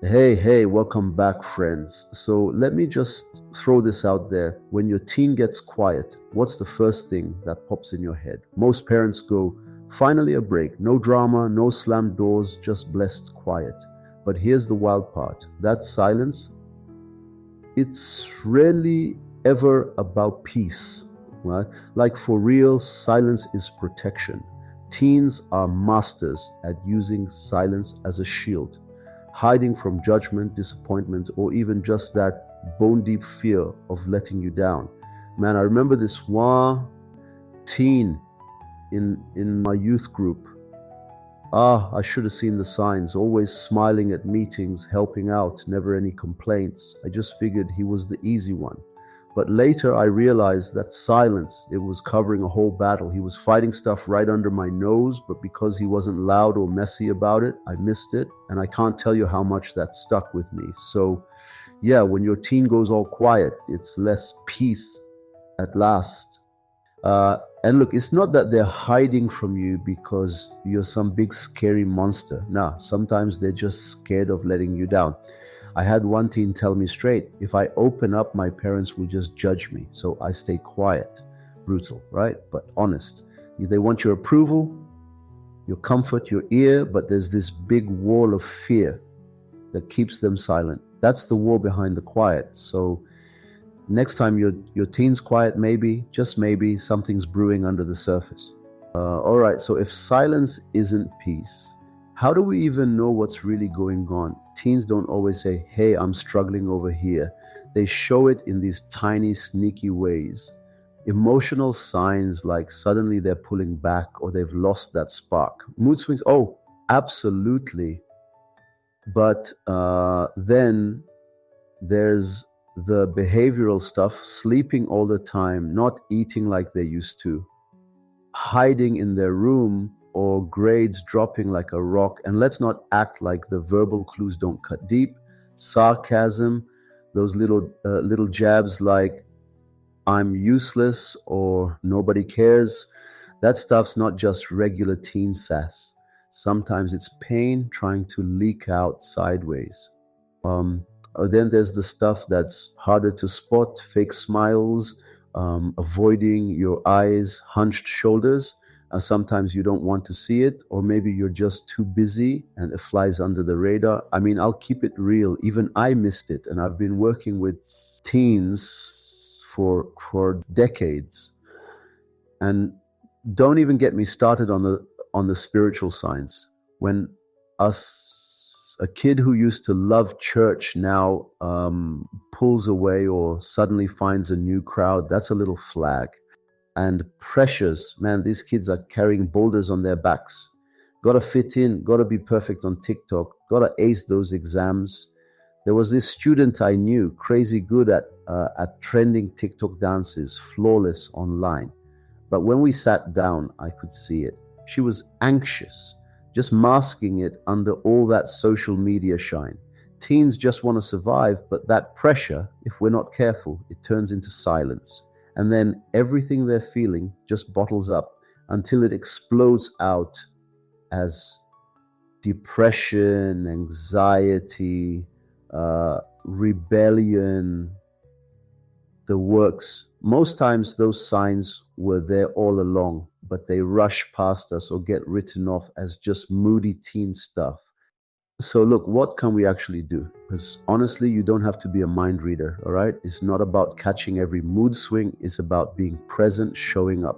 Hey, welcome back, friends. So let me just throw this out there. When your teen gets quiet, what's the first thing that pops in your head? Most parents go, finally a break. No drama, no slammed doors, just blessed quiet. But here's the wild part. That silence, it's rarely ever about peace, right? Like for real, silence is protection. Teens are masters at using silence as a shield, hiding from judgment, disappointment, or even just that bone deep fear of letting you down. Man, I remember this one teen in my youth group. I should have seen the signs, always smiling at meetings, helping out, never any complaints. I just figured he was the easy one. But later I realized that silence, it was covering a whole battle. He was fighting stuff right under my nose, but because he wasn't loud or messy about it, I missed it. And I can't tell you how much that stuck with me. So, yeah, when your teen goes all quiet, it's less peace at last. And look, it's not that they're hiding from you because you're some big scary monster. Nah, sometimes they're just scared of letting you down. I had one teen tell me straight, if I open up, my parents will just judge me. So I stay quiet. Brutal, right? But honest. They want your approval, your comfort, your ear, but there's this big wall of fear that keeps them silent. That's the war behind the quiet. So next time your teen's quiet, maybe, just maybe, something's brewing under the surface. All right, so if silence isn't peace, how do we even know what's really going on? Teens don't always say, hey, I'm struggling over here. They show it in these tiny, sneaky ways. Emotional signs like suddenly they're pulling back or they've lost that spark. Mood swings, oh, absolutely. But then there's the behavioral stuff, sleeping all the time, not eating like they used to, hiding in their room, or grades dropping like a rock. And let's not act like the verbal clues don't cut deep. Sarcasm, those little jabs like I'm useless or nobody cares. That stuff's not just regular teen sass. Sometimes it's pain trying to leak out sideways. Then there's the stuff that's harder to spot, fake smiles, avoiding your eyes, hunched shoulders. Sometimes you don't want to see it, or maybe you're just too busy and it flies under the radar. I mean, I'll keep it real. Even I missed it, and I've been working with teens for decades. And don't even get me started on the spiritual signs. When a kid who used to love church now pulls away or suddenly finds a new crowd, that's a little flag. And pressures, man, these kids are carrying boulders on their backs. Gotta fit in, gotta be perfect on TikTok, gotta ace those exams. There was this student I knew, crazy good at trending TikTok dances, flawless online. But when we sat down, I could see it. She was anxious, just masking it under all that social media shine. Teens just want to survive, but that pressure, if we're not careful, it turns into silence. And then everything they're feeling just bottles up until it explodes out as depression, anxiety, rebellion, the works. Most times those signs were there all along, but they rush past us or get written off as just moody teen stuff. So look, what can we actually do? Because honestly, you don't have to be a mind reader, all right? It's not about catching every mood swing. It's about being present, showing up.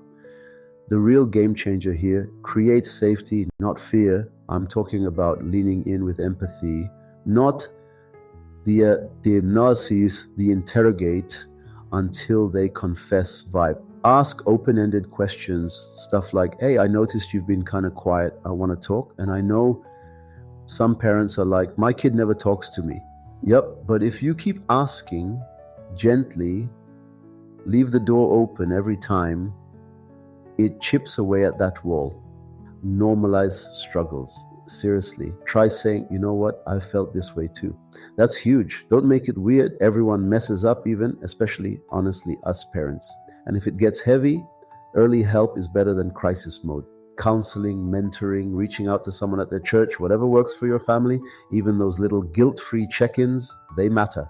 The real game changer here, create safety, not fear. I'm talking about leaning in with empathy, not the Nazis, the interrogate until they confess vibe. Ask open-ended questions, stuff like, hey, I noticed you've been kind of quiet. I want to talk. And I know some parents are like, my kid never talks to me. Yep, but if you keep asking gently, leave the door open every time, it chips away at that wall. Normalize struggles. Seriously, try saying, you know what, I felt this way too. That's huge. Don't make it weird. Everyone messes up, even, especially, honestly, us parents. And if it gets heavy, early help is better than crisis mode. counseling, mentoring, reaching out to someone at their church, whatever works for your family. Even those little guilt-free check-ins, they matter.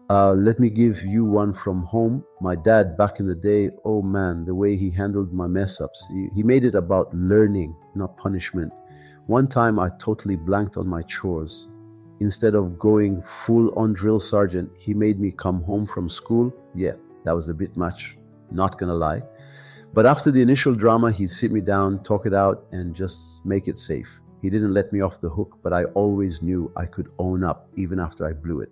Let me give you one from home. My dad, back in the day, oh man, the way he handled my mess ups. He made it about learning, not punishment. One time I totally blanked on my chores. Instead of going full on drill sergeant, he made me come home from school. Yeah, that was a bit much, not gonna lie. But after the initial drama, he'd sit me down, talk it out, and just make it safe. He didn't let me off the hook, but I always knew I could own up even after I blew it.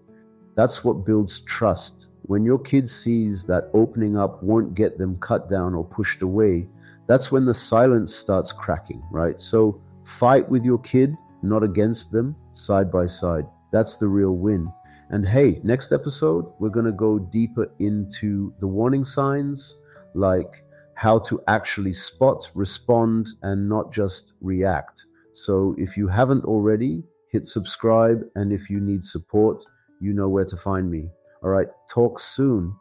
That's what builds trust. When your kid sees that opening up won't get them cut down or pushed away, that's when the silence starts cracking, right? So fight with your kid, not against them, side by side. That's the real win. And hey, next episode, we're going to go deeper into the warning signs, like how to actually spot, respond, and not just react. So if you haven't already, hit subscribe, and if you need support, you know where to find me. All right, talk soon.